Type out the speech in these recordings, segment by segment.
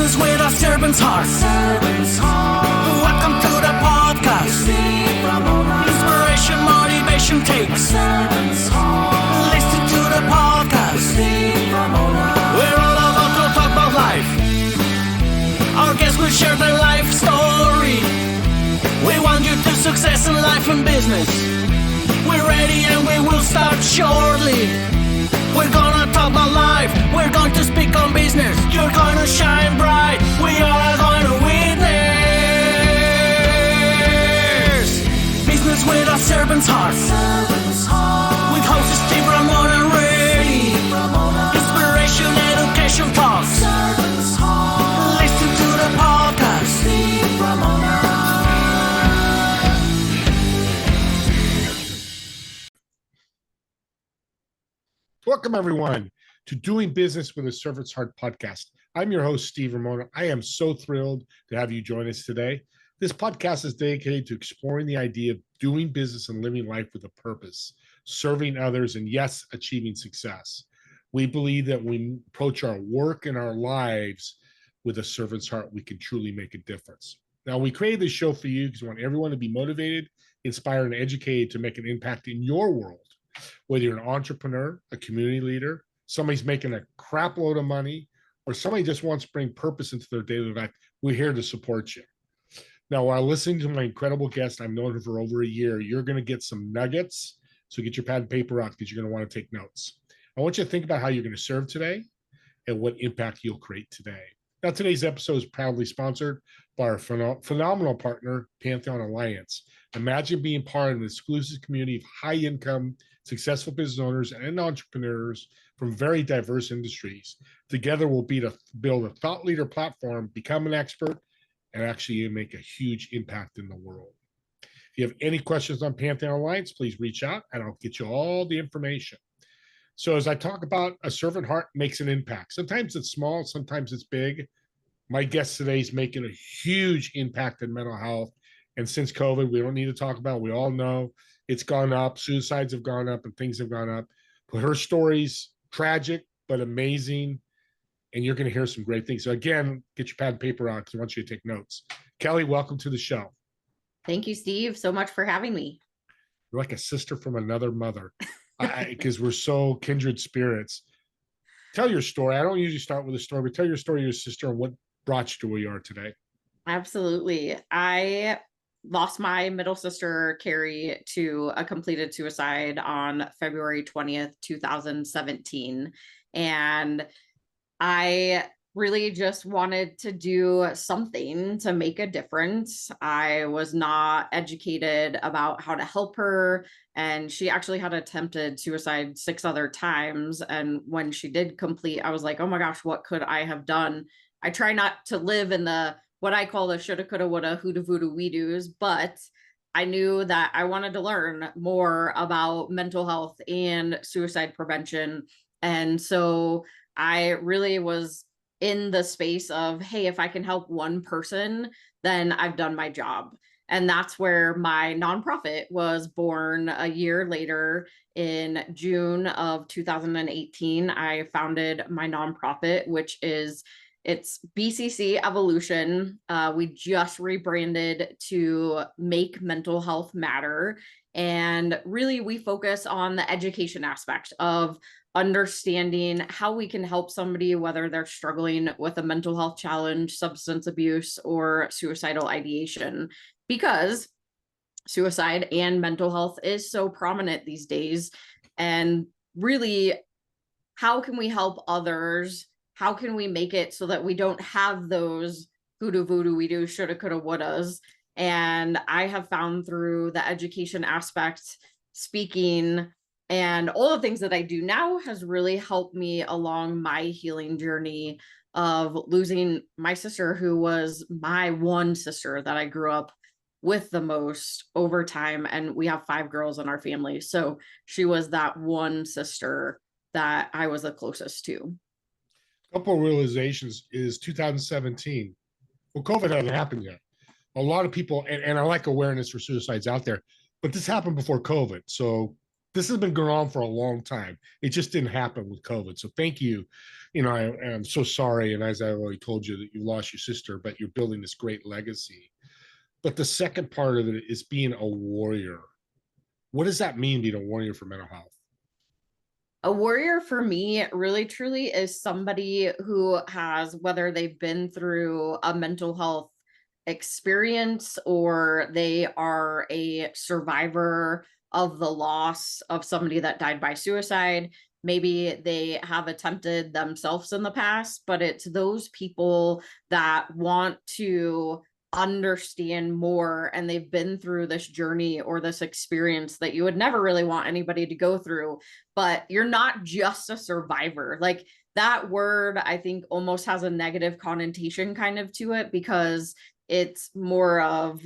Business with a servant's heart. Welcome to the podcast. Inspiration, motivation takes. Listen to the podcast. We're all about to talk about life. Our guests will share their life story. We want you to success in life and business. We're ready and we will start shortly. We're gonna talk about life. We're going to speak on business. You're gonna shine bright. We are going to witness. Business with a servant's heart. With hosts Steve, Ramona, and Ray. Inspiration, education talks. Listen to the podcast. Welcome, everyone, to Doing Business with a Servant's Heart podcast. I'm your host, Steve Ramona. I am so thrilled to have you join us today. This podcast is dedicated to exploring the idea of doing business and living life with a purpose, serving others, and yes, achieving success. We believe that when we approach our work and our lives with a servant's heart, we can truly make a difference. Now, we created this show for you because we want everyone to be motivated, inspired, and educated to make an impact in your world. Whether you're an entrepreneur, a community leader, somebody's making a crap load of money, or somebody just wants to bring purpose into their daily life, we're here to support you. Now, while listening to my incredible guest, I've known her for over a year, you're going to get some nuggets. So get your pad and paper out because you're going to want to take notes. I want you to think about how you're going to serve today and what impact you'll create today. Now, today's episode is proudly sponsored by our phenomenal partner, Pantheon Alliance. Imagine being part of an exclusive community of high-income, successful business owners and entrepreneurs from very diverse industries. Together, we'll build a thought leader platform, become an expert, and actually make a huge impact in the world. If you have any questions on Pantheon Alliance, please reach out and I'll get you all the information. So as I talk about a servant heart makes an impact. Sometimes it's small, sometimes it's big. My guest today is making a huge impact in mental health. And since COVID, we don't need to talk about it. We all know it's gone up. Suicides have gone up and things have gone up. But her story's tragic, but amazing. And you're going to hear some great things. So again, get your pad and paper out because I want you to take notes. Kelly, welcome to the show. Thank you, Steve, so much for having me. You're like a sister from another mother because we're so kindred spirits. Tell your story. I don't usually start with a story, but tell your story, your sister, and what brought you to where you are today. Absolutely. I lost my middle sister, Carrie, to a completed suicide on February 20th, 2017. And I really just wanted to do something to make a difference. I was not educated about how to help her. And she actually had attempted suicide 6 other times. And when she did complete, I was like, oh my gosh, what could I have done? I try not to live in the what I call the shoulda, coulda, woulda, hoodoo, voodoo, we-dos, but I knew that I wanted to learn more about mental health and suicide prevention. And so I really was in the space of, hey, if I can help one person, then I've done my job. And that's where my nonprofit was born a year later. In June of 2018, I founded my nonprofit, which is it's BCC Evolution. We just rebranded to Make Mental Health Matter. And really, we focus on the education aspect of understanding how we can help somebody, whether they're struggling with a mental health challenge, substance abuse, or suicidal ideation, because suicide and mental health is so prominent these days. And really, how can we help others? How can we make it so that we don't have those hoodoo, voodoo, we do, shoulda, coulda, wouldas? And I have found through the education aspect, speaking, and all the things that I do now has really helped me along my healing journey of losing my sister, who was my one sister that I grew up with the most over time. And we have 5 girls in our family. So she was that one sister that I was the closest to. Couple of realizations is 2017. Well, COVID hadn't happened yet. A lot of people, and I like awareness for suicides out there, but this happened before COVID. So this has been going on for a long time. It just didn't happen with COVID. So thank you. I'm so sorry. And as I already told you that you lost your sister, but you're building this great legacy. But the second part of it is being a warrior. What does that mean, being a warrior for mental health? A warrior for me really truly is somebody who has, whether they've been through a mental health experience or they are a survivor of the loss of somebody that died by suicide. Maybe they have attempted themselves in the past, but it's those people that want to understand more and they've been through this journey or this experience that you would never really want anybody to go through. But you're not just a survivor. Like, that word, I think, almost has a negative connotation kind of to it, because it's more of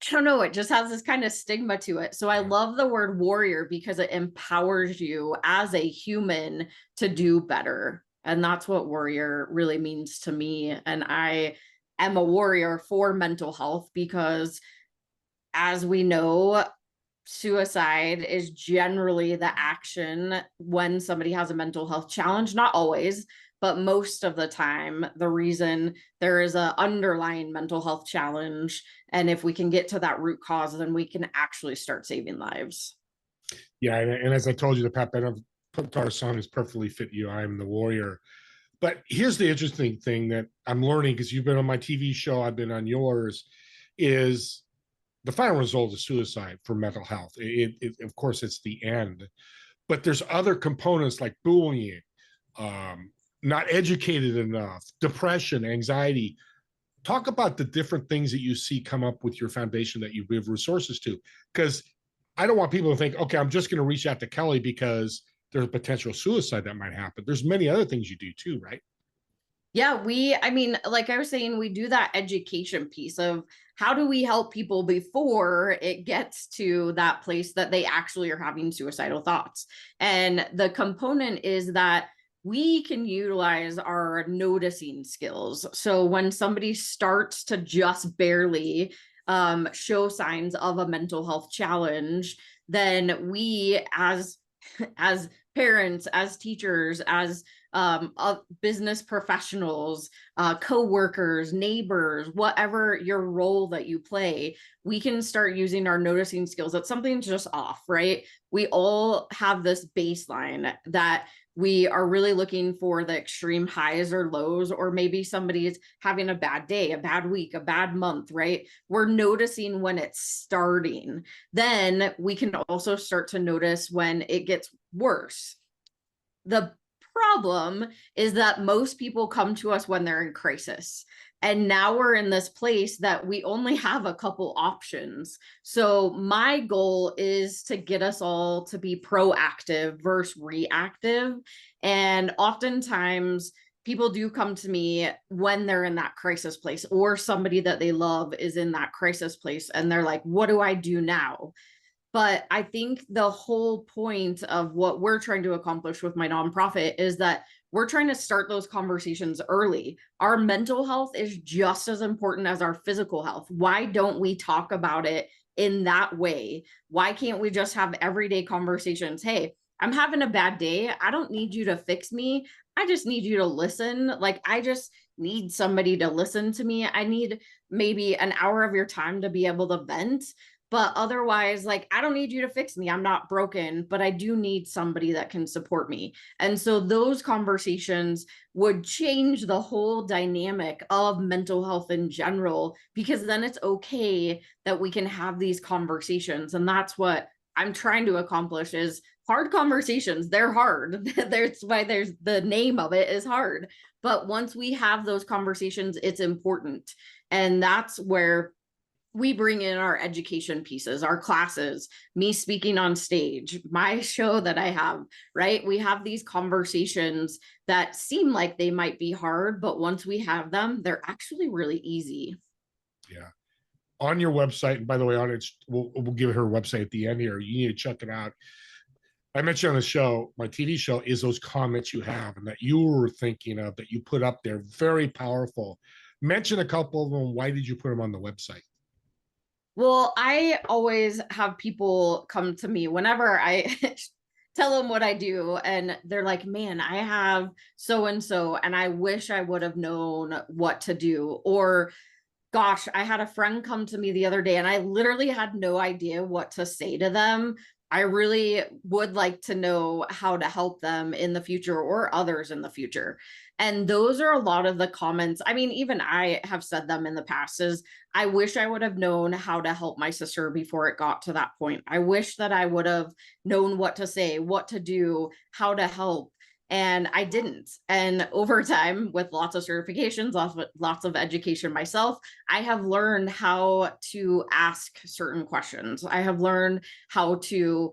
I don't know, it just has this kind of stigma to it. So I love the word warrior because it empowers you as a human to do better. And that's what warrior really means to me. And I am a warrior for mental health because, as we know, suicide is generally the action when somebody has a mental health challenge. Not always, but most of the time, the reason there is an underlying mental health challenge. And if we can get to that root cause, then we can actually start saving lives. Yeah. And as I told you, the Pat Benatar song is perfectly fit you. I am the warrior. But here's the interesting thing that I'm learning, because you've been on my TV show, I've been on yours, is the final result is suicide for mental health. Of course, it's the end, but there's other components like bullying, not educated enough, depression, anxiety. Talk about the different things that you see come up with your foundation that you give resources to, because I don't want people to think, okay, I'm just going to reach out to Kelly because there's a potential suicide that might happen. There's many other things you do too, right? Yeah, I mean, like I was saying, we do that education piece of how do we help people before it gets to that place that they actually are having suicidal thoughts. And the component is that we can utilize our noticing skills. So when somebody starts to just barely show signs of a mental health challenge, then we as parents, as teachers, as business professionals, co-workers, neighbors, whatever your role that you play, we can start using our noticing skills. That something's just off, right? We all have this baseline that we are really looking for the extreme highs or lows, or maybe somebody is having a bad day, a bad week, a bad month, right? We're noticing when it's starting. Then we can also start to notice when it gets worse. The problem is that most people come to us when they're in crisis. And now we're in this place that we only have a couple options. So my goal is to get us all to be proactive versus reactive. And oftentimes people do come to me when they're in that crisis place, or somebody that they love is in that crisis place. And they're like, what do I do now? But I think the whole point of what we're trying to accomplish with my nonprofit is that we're trying to start those conversations early. Our mental health is just as important as our physical health. Why don't we talk about it in that way? Why can't we just have everyday conversations? Hey, I'm having a bad day. I don't need you to fix me. I just need you to listen. Like, I just need somebody to listen to me. I need maybe an hour of your time to be able to vent. But otherwise, like, I don't need you to fix me. I'm not broken, but I do need somebody that can support me. And so those conversations would change the whole dynamic of mental health in general, because then it's okay that we can have these conversations. And that's what I'm trying to accomplish, is hard conversations. They're hard. That's why there's the name of it is hard. But once we have those conversations, it's important. And that's where we bring in our education pieces, our classes, me speaking on stage, my show that I have, right? We have these conversations that seem like they might be hard, but once we have them, they're actually really easy. Yeah. On your website, and by the way, on it, we'll give her website at the end here. You need to check it out. I mentioned on the show, my TV show, is those comments you have and that you were thinking of that you put up there. Very powerful. Mention a couple of them. Why did you put them on the website? Well, I always have people come to me whenever I tell them what I do, and they're like, man, I have so and so, and I wish I would have known what to do. Or, gosh, I had a friend come to me the other day, and I literally had no idea what to say to them. I really would like to know how to help them in the future or others in the future. And those are a lot of the comments. I mean, even I have said them in the past is I wish I would have known how to help my sister before it got to that point. I wish that I would have known what to say, what to do, how to help. And I didn't. And over time, with lots of certifications, lots of education myself, I have learned how to ask certain questions. I have learned how to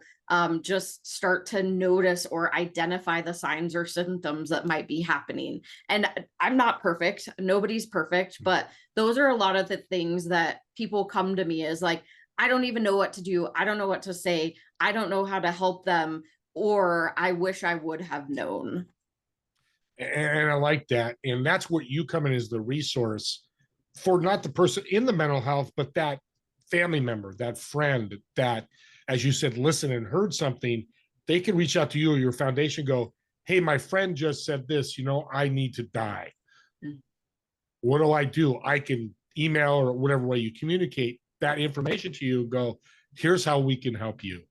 just start to notice or identify the signs or symptoms that might be happening. And I'm not perfect. Nobody's perfect, but those are a lot of the things that people come to me as like, I don't even know what to do. I don't know what to say. I don't know how to help them, or I wish I would have known. And I like that. And that's where you come in as the resource for not the person in the mental health, but that family member, that friend that, as you said, listened and heard something. They can reach out to you or your foundation, go, hey, my friend just said this, I need to die. Mm. What do I do? I can email or whatever way you communicate that information to you, go, here's how we can help you.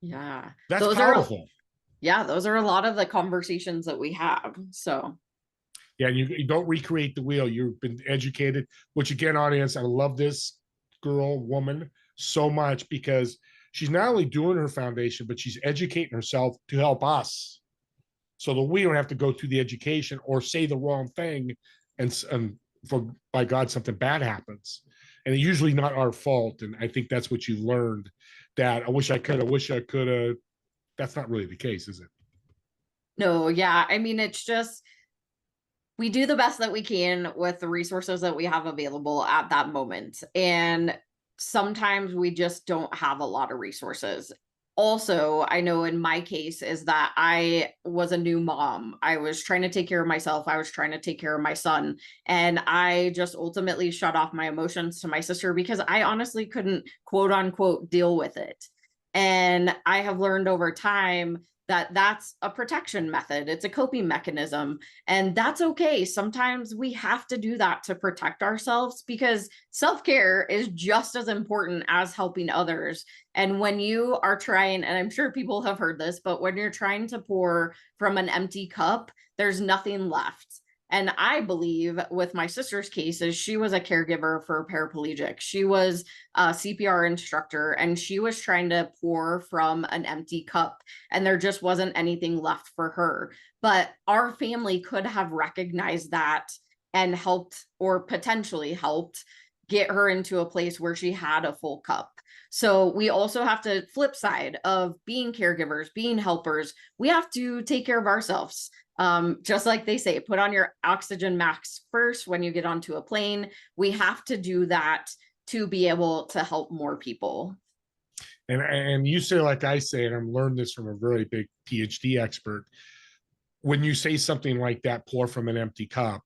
Yeah. That's those powerful. Those are a lot of the conversations that we have. So Yeah, you don't recreate the wheel. You've been educated, which again, audience, I love this woman so much because she's not only doing her foundation, but she's educating herself to help us so that we don't have to go through the education or say the wrong thing and for by God, something bad happens. And it's usually not our fault. And I think that's what you've learned, that I wish I could have. That's not really the case, is it? no, yeah. I mean, it's just we do the best that we can with the resources that we have available at that moment. And sometimes we just don't have a lot of resources. Also, I know in my case is that I was a new mom. I was trying to take care of myself. I was trying to take care of my son. And I just ultimately shut off my emotions to my sister because I honestly couldn't, quote unquote, deal with it. And I have learned over time that that's a protection method. It's a coping mechanism. And that's okay. Sometimes we have to do that to protect ourselves because self-care is just as important as helping others. And when you are trying, and I'm sure people have heard this, but when you're trying to pour from an empty cup, there's nothing left. And I believe with my sister's cases, she was a caregiver for a paraplegic. She was a CPR instructor, and she was trying to pour from an empty cup, and there just wasn't anything left for her. But our family could have recognized that and helped, or potentially helped, get her into a place where she had a full cup. So we also have to flip side of being caregivers, being helpers. We have to take care of ourselves. Just like they say, put on your oxygen mask first when you get onto a plane. We have to do that to be able to help more people. And you say, like I say, and I'm learned this from a very big PhD expert. When you say something like that, pour from an empty cup,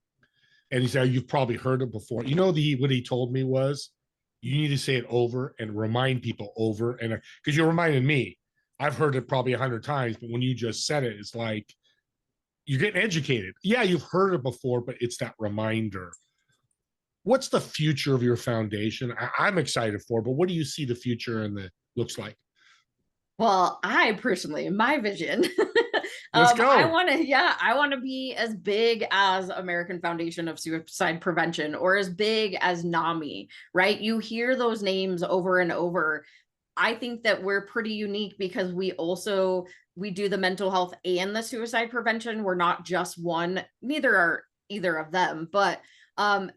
and he said, you've probably heard it before. What he told me was, you need to say it over and remind people over. And because you're reminding me, I've heard it probably 100 times, but when you just said it, it's like, you're getting educated. Yeah, you've heard it before, but it's that reminder. What's the future of your foundation? I'm excited for, but what do you see the future looks like? Well, I personally, my vision, Let's go. I want to be as big as American Foundation of Suicide Prevention or as big as NAMI, right? You hear those names over and over. I think that we're pretty unique because we do the mental health and the suicide prevention. We're not just one, neither are either of them, but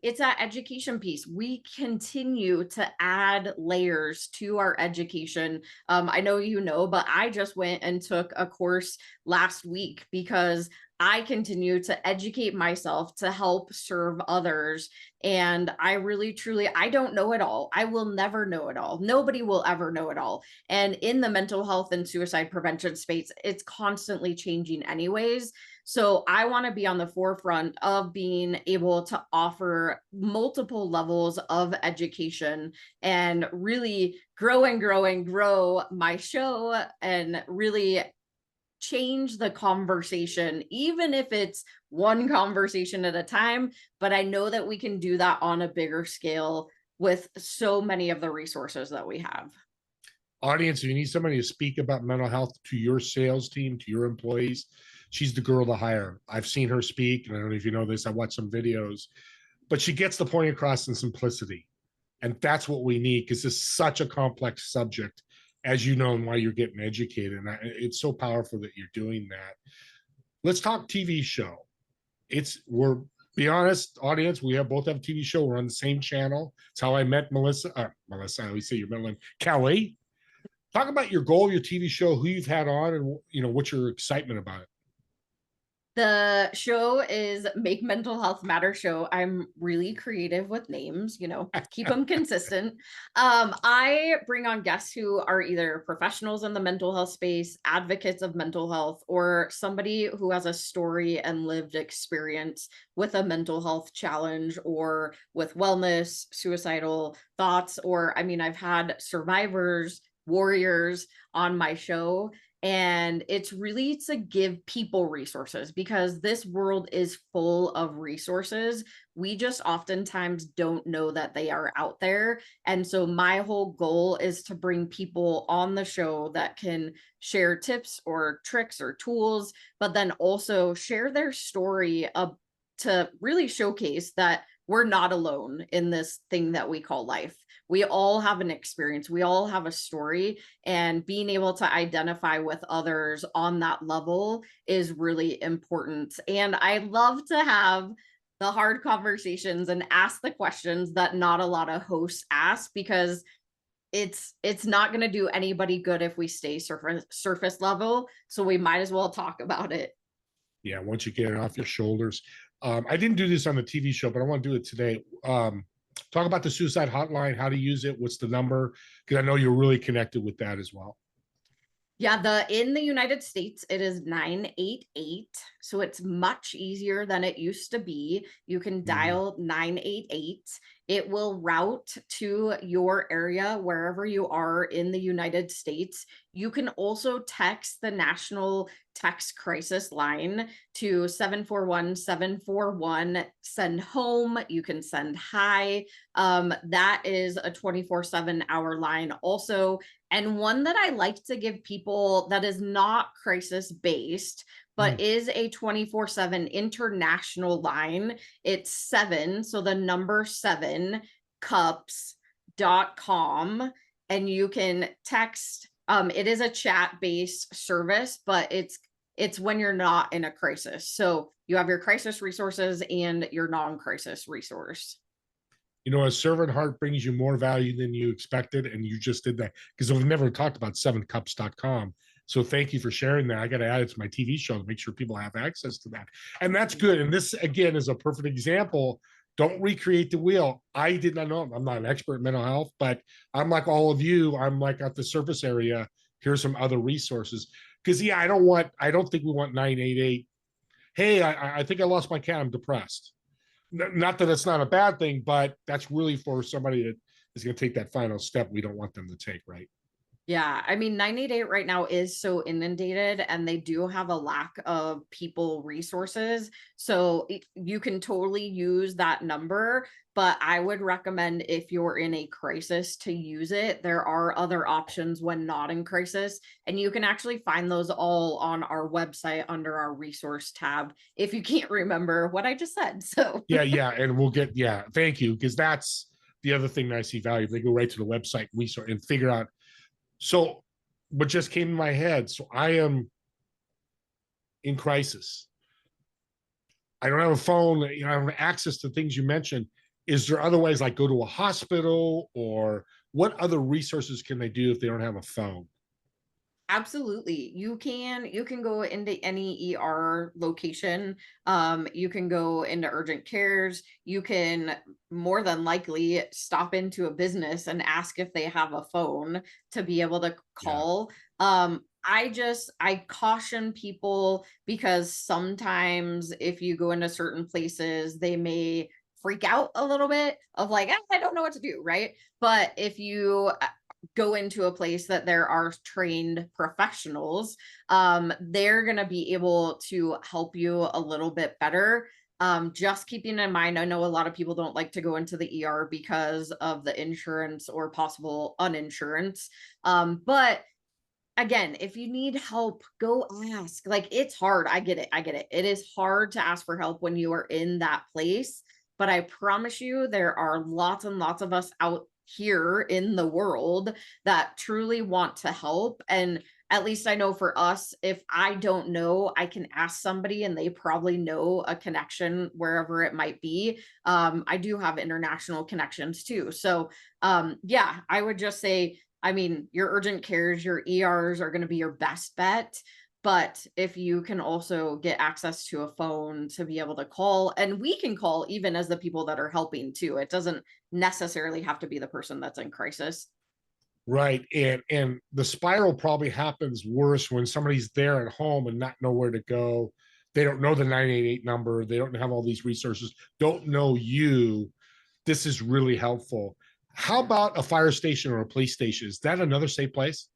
it's that education piece. We continue to add layers to our education. I know but I just went and took a course last week because I continue to educate myself to help serve others. And I really, truly, I don't know it all. I will never know it all. Nobody will ever know it all. And in the mental health and suicide prevention space, it's constantly changing anyways. So I want to be on the forefront of being able to offer multiple levels of education and really grow and grow and grow my show and really change the conversation, even if it's one conversation at a time. But I know that we can do that on a bigger scale with so many of the resources that we have. Audience, if you need somebody to speak about mental health to your sales team, to your employees, she's the girl to hire. I've seen her speak, and I don't know if you know this, I watched some videos, but she gets the point across in simplicity. And that's what we need, because it's such a complex subject, as you know, and why you're getting educated. And it's so powerful that you're doing that. Let's talk TV show. We're, be honest, audience, we both have a TV show. We're on the same channel. It's how I met Melissa. I always say your middle name, Kelly. Talk about your goal, your TV show, who you've had on, and what's your excitement about it. The show is Make Mental Health Matter Show. I'm really creative with names, keep them consistent. I bring on guests who are either professionals in the mental health space, advocates of mental health, or somebody who has a story and lived experience with a mental health challenge or with wellness, suicidal thoughts, or I've had survivors, warriors on my show. And it's really to give people resources, because this world is full of resources. We just oftentimes don't know that they are out there. And so my whole goal is to bring people on the show that can share tips or tricks or tools, but then also share their story to really showcase that we're not alone in this thing that we call life. We all have an experience. We all have a story, and being able to identify with others on that level is really important. And I love to have the hard conversations and ask the questions that not a lot of hosts ask, because it's not going to do anybody good if we stay surface level. So we might as well talk about it. Yeah, once you get it off your shoulders. I didn't do this on the TV show, but I want to do it today. Talk about the suicide hotline, how to use it, what's the number, because I know you're really connected with that as well. Yeah, in the United States, it is 988. So it's much easier than it used to be. You can dial 988. It will route to your area wherever you are in the United States. You can also text the National Text Crisis Line to 741-741. Send home. You can send hi. That is a 24/7 hour line also. And one that I like to give people that is not crisis based, but is a 24/7 international line. It's 7. So the number 7 cups.com. And you can text. It is a chat based service, but it's when you're not in a crisis. So you have your crisis resources and your non-crisis resource. A servant heart brings you more value than you expected, and you just did that, because we've never talked about 7cups.com. So thank you for sharing that. I got to add it to my TV show to make sure people have access to that. And that's good. And this, again, is a perfect example. Don't recreate the wheel. I did not know. I'm not an expert in mental health, but I'm like all of you. I'm like at the surface area. Here's some other resources. Because, yeah, I don't think we want 988. Hey, I think I lost my cat. I'm depressed. Not that it's not a bad thing, but that's really for somebody that is going to take that final step we don't want them to take, right? Yeah, 988 right now is so inundated, and they do have a lack of people resources. So you can totally use that number, but I would recommend, if you're in a crisis, to use it. There are other options when not in crisis, and you can actually find those all on our website under our resource tab if you can't remember what I just said. So yeah, and thank you, because that's the other thing that I see value. They go right to the website resource and figure out. So what just came in my head, so I am in crisis. I don't have a phone, I don't have access to things you mentioned. Is there other ways, like go to a hospital, or what other resources can they do if they don't have a phone? Absolutely. You can go into any ER location. You can go into urgent cares. You can more than likely stop into a business and ask if they have a phone to be able to Yeah. call. I caution people because sometimes if you go into certain places, they may freak out a little bit of like, "Ah, I don't know what to do," right? But if you go into a place that there are trained professionals, they're going to be able to help you a little bit better. Just keeping in mind, I know a lot of people don't like to go into the ER because of the insurance or possible uninsurance. But again, if you need help, go ask. Like, it's hard. I get it. I get it. It is hard to ask for help when you are in that place. But I promise you, there are lots and lots of us out here in the world that truly want to help. And at least I know for us, if I don't know, I can ask somebody and they probably know a connection wherever it might be. I do have international connections too. So, yeah, I would just say, I mean, your urgent cares, your ERs are going to be your best bet. But if you can also get access to a phone to be able to call, and we can call even as the people that are helping too, it doesn't necessarily have to be the person that's in crisis. Right. And the spiral probably happens worse when somebody's there at home and not know where to go. They don't know the 988 number. They don't have all these resources, don't know you. This is really helpful. How about a fire station or a police station? Is that another safe place?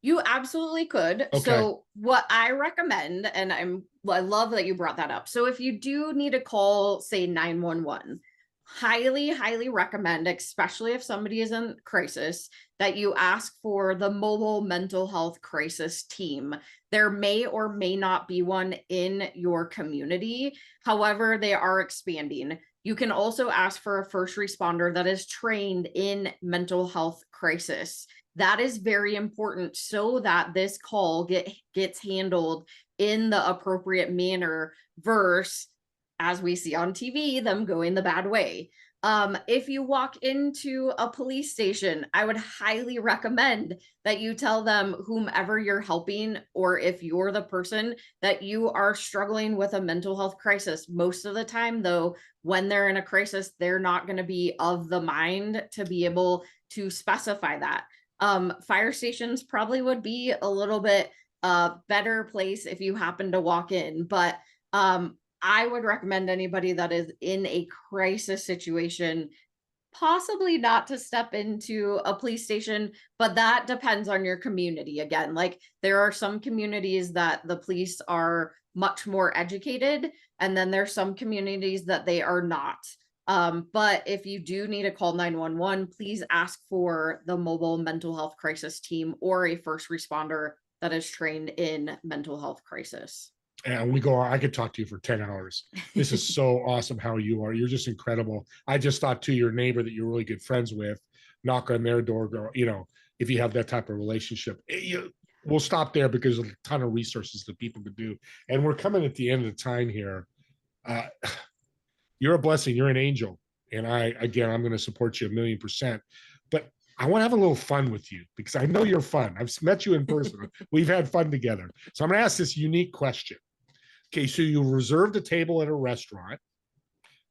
You absolutely could. Okay. So what I recommend, and I love that you brought that up. So if you do need to call, say 911, highly, highly recommend, especially if somebody is in crisis, that you ask for the mobile mental health crisis team. There may or may not be one in your community. However, they are expanding. You can also ask for a first responder that is trained in mental health crisis. That is very important so that this call gets handled in the appropriate manner versus, as we see on TV, them going the bad way. If you walk into a police station, I would highly recommend that you tell them, whomever you're helping, or if you're the person, that you are struggling with a mental health crisis. Most of the time, though, when they're in a crisis, they're not going to be of the mind to be able to specify that. Fire stations probably would be a little bit better place if you happen to walk in, but I would recommend anybody that is in a crisis situation possibly not to step into a police station, but that depends on your community. Again, like, there are some communities that the police are much more educated, and then there's some communities that they are not. But if you do need to call 911, please ask for the mobile mental health crisis team or a first responder that is trained in mental health crisis. And we go, I could talk to you for 10 hours. This is so awesome how you are. You're just incredible. I just thought to your neighbor that you're really good friends with, knock on their door, go, if you have that type of relationship, we'll stop there because there's a ton of resources that people could do. And we're coming at the end of the time here. Uh, you're a blessing. You're an angel. And I'm going to support you 1,000,000%. But I want to have a little fun with you because I know you're fun. I've met you in person. We've had fun together. So I'm going to ask this unique question. Okay, so you reserved a table at a restaurant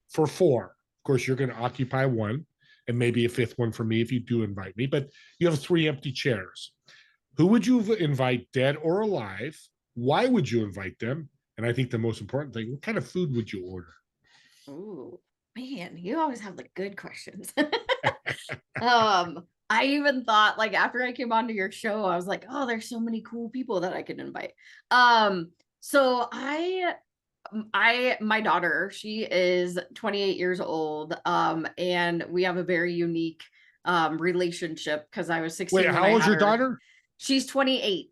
for 4. Of course, you're going to occupy 1 and maybe a 5th one for me if you do invite me, but you have 3 empty chairs. Who would you invite, dead or alive? Why would you invite them? And I think the most important thing, what kind of food would you order? Ooh, man, you always have the good questions. I even thought, like, after I came onto your show, I was like, oh, there's so many cool people that I could invite. So my daughter, she is 28 years old, and we have a very unique relationship because I was 16 Wait, when how I old's had your her. daughter? She's 28.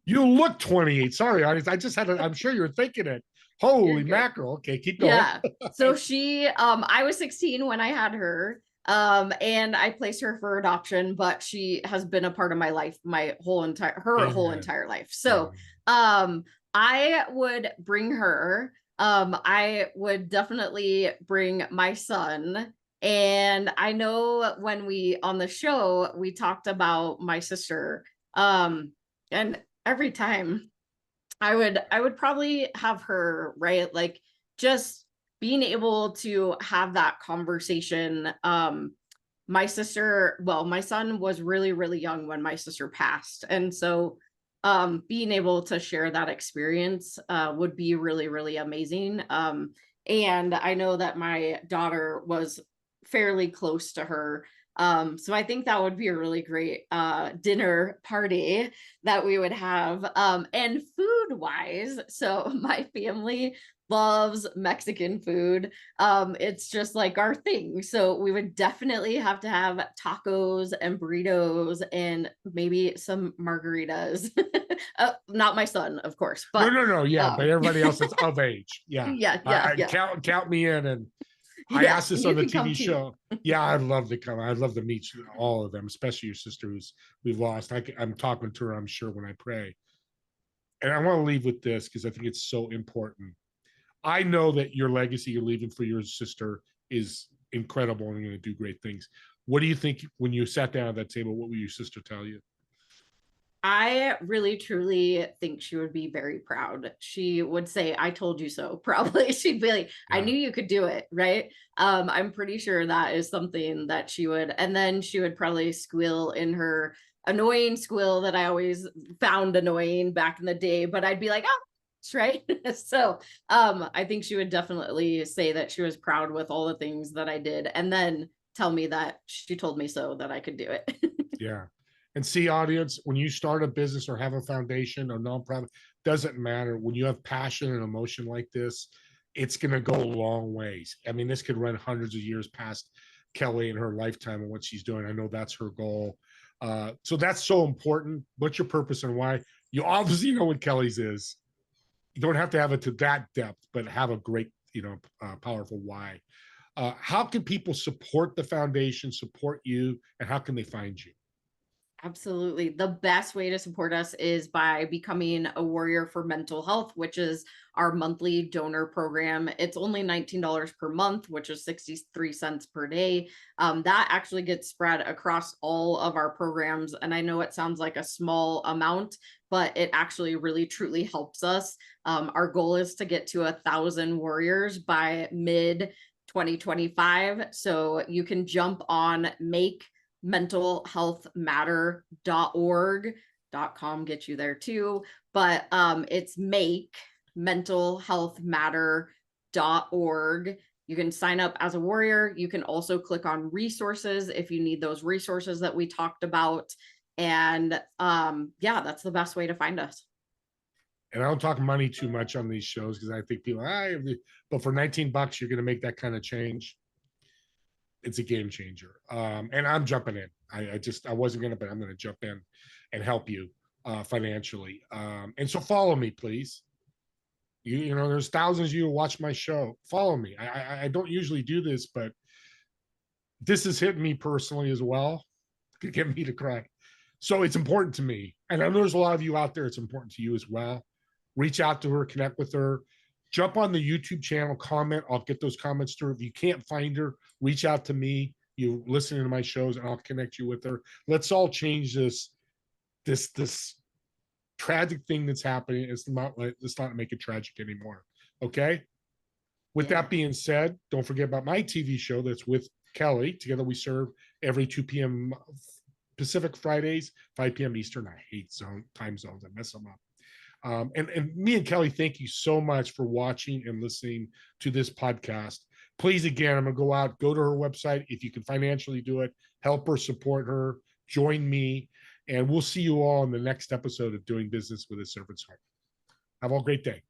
You look 28. Sorry, I just had I'm sure you're thinking it. You're Holy good. mackerel. Okay, keep going. Yeah. So I was 16 when I had her. And I placed her for adoption, but she has been a part of my life my whole Amen. entire life. So, I would bring her. I would definitely bring my son. And I know when we on the show, we talked about my sister. And every time I would probably have her, right? Like just being able to have that conversation. My sister, well, my son was really, really young when my sister passed. And so being able to share that experience would be really, really amazing. And I know that my daughter was fairly close to her. So I think that would be a really great dinner party that we would have. And food wise, so my family loves Mexican food. It's just like our thing. So we would definitely have to have tacos and burritos and maybe some margaritas. Not my son, of course, but No. Yeah, but everybody else that's of age. Yeah. yeah, I yeah. count me in. And I Yeah, asked this you on the can come TV too. show. Yeah, I'd love to come. I'd love to meet all of them, especially your sister who's we've lost. I'm talking to her, I'm sure, when I pray. And I want to leave with this because I think it's so important. I know that your legacy you're leaving for your sister is incredible and going to do great things. What do you think when you sat down at that table? What will your sister tell you? I really truly think she would be very proud. She would say, I told you so. Probably she'd be like, I Yeah. knew you could do it, right? I'm pretty sure that is something that she would, and then she would probably squeal in her annoying squeal that I always found annoying back in the day, but I'd be like, oh, right. So I think she would definitely say that she was proud with all the things that I did, and then tell me that she told me so that I could do it. Yeah. And see, audience, when you start a business or have a foundation or nonprofit, doesn't matter. When you have passion and emotion like this, it's going to go a long ways. I mean, this could run hundreds of years past Kelly and her lifetime and what she's doing. I know that's her goal. So that's so important. What's your purpose and why? You obviously know what Kelly's is. You don't have to have it to that depth, but have a great, powerful why. How can people support the foundation, support you, and how can they find you? Absolutely. The best way to support us is by becoming a warrior for mental health, which is our monthly donor program. It's only $19 per month, which is 63 cents per day. That actually gets spread across all of our programs. And I know it sounds like a small amount, but it actually really truly helps us. Our goal is to get to 1,000 warriors by mid 2025. So you can jump on mentalhealthmatter.org.com get you there too, but it's mentalhealthmatter.org. You can sign up as a warrior. You can also click on resources if you need those resources that we talked about. And yeah, that's the best way to find us. And I don't talk money too much on these shows because I think people, but for $19, you're going to make that kind of change. It's a game changer. And I'm jumping in. I wasn't going to, but I'm going to jump in and help you financially. And so follow me, please. There's thousands of you who watch my show. Follow me. I don't usually do this, but this has hit me personally as well. Could get me to cry. So it's important to me. And I know there's a lot of you out there. It's important to you as well. Reach out to her, connect with her, jump on the YouTube channel, comment. I'll get those comments to her. If you can't find her, reach out to me. You listening to my shows, and I'll connect you with her. Let's all change this tragic thing that's happening. Let's not make it tragic anymore. Okay. With that being said, don't forget about my TV show that's with Kelly. Together we serve every 2 p.m. Pacific Fridays, 5 p.m. Eastern. I hate time zones. I mess them up. And me and Kelly, thank you so much for watching and listening to this podcast. Please, again, I'm going to go to her website. If you can financially do it, help her, support her, join me, and we'll see you all in the next episode of Doing Business with a Servant's Heart. Have a great day.